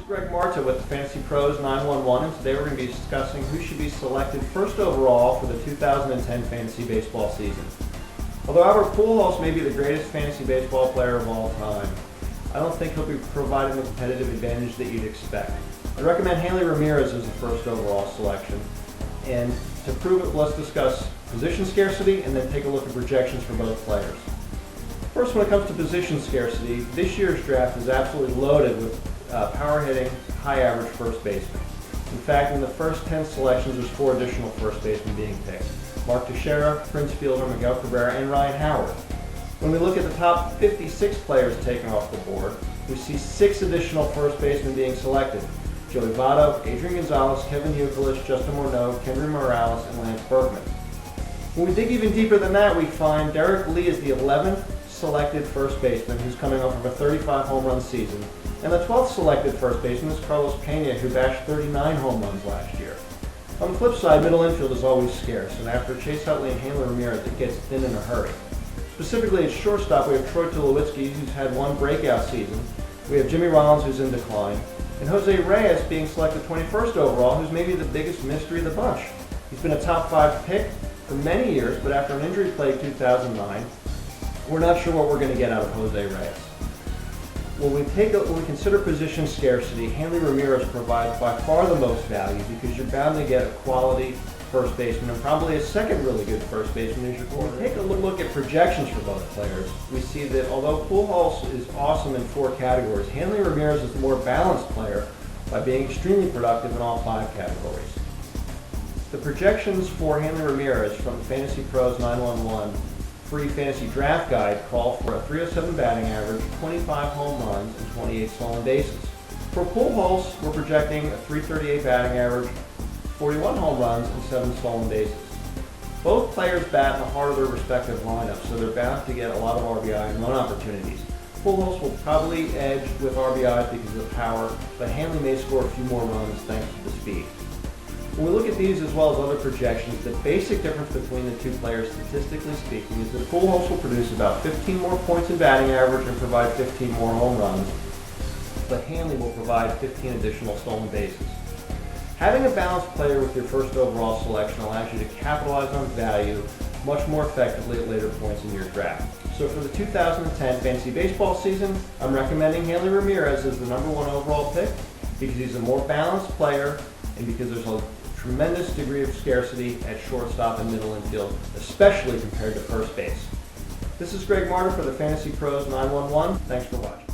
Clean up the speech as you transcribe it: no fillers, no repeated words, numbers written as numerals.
Greg Marta with the Fantasy Pros 911, and today we're going to be discussing who should be selected first overall for the 2010 fantasy baseball season. Although Albert Pujols may be the greatest fantasy baseball player of all time, I don't think he'll be providing the competitive advantage that you'd expect. I'd recommend Hanley Ramirez as the first overall selection, and to prove it, let's discuss position scarcity and then take a look at projections for both players. First, when it comes to position scarcity, this year's draft is absolutely loaded with power hitting, high average first basemen. In fact, in the first 10 selections, there's 4 additional first basemen being picked: Mark Teixeira, Prince Fielder, Miguel Cabrera, and Ryan Howard. When we look at the top 56 players taken off the board, we see 6 additional first basemen being selected: Joey Votto, Adrian Gonzalez, Kevin Youkilis, Justin Morneau, Kendry Morales, and Lance Berkman. When we dig even deeper than that, we find Derek Lee is the 11th selected first baseman, who's coming off of a 35 home run season, and the 12th selected first baseman is Carlos Pena, who bashed 39 home runs last year. On the flip side, middle infield is always scarce, and after Chase Utley and Hanley Ramirez, it gets thin in a hurry. Specifically at shortstop, we have Troy Tulowitzki, who's had one breakout season. We have Jimmy Rollins, who's in decline, and Jose Reyes being selected 21st overall, who's maybe the biggest mystery of the bunch. He's been a top 5 pick for many years, but after an injury-plagued 2009, we're not sure what we're going to get out of Jose Reyes. When we consider position scarcity, Hanley Ramirez provides by far the most value because you're bound to get a quality first baseman and probably a second really good first baseman as your quarterback. When we take a look at projections for both players, we see that although Pujols is awesome in 4 categories, Hanley Ramirez is the more balanced player by being extremely productive in all 5 categories. The projections for Hanley Ramirez from the Fantasy Pros 911 free fantasy draft guide call for a .307 batting average, 25 home runs, and 28 stolen bases. For Pujols, we're projecting a .338 batting average, 41 home runs, and 7 stolen bases. Both players bat in the heart of their respective lineups, so they're bound to get a lot of RBI and run opportunities. Pujols will probably edge with RBIs because of the power, but Hanley may score a few more runs thanks to the speed. When we look at these as well as other projections, the basic difference between the two players, statistically speaking, is that Pujols will produce about 15 more points in batting average and provide 15 more home runs, but Hanley will provide 15 additional stolen bases. Having a balanced player with your first overall selection allows you to capitalize on value much more effectively at later points in your draft. So for the 2010 fantasy baseball season, I'm recommending Hanley Ramirez as the #1 overall pick because he's a more balanced player and because there's a tremendous degree of scarcity at shortstop and middle infield, especially compared to first base. This is Greg Marta for the Fantasy Pros 911. Thanks for watching.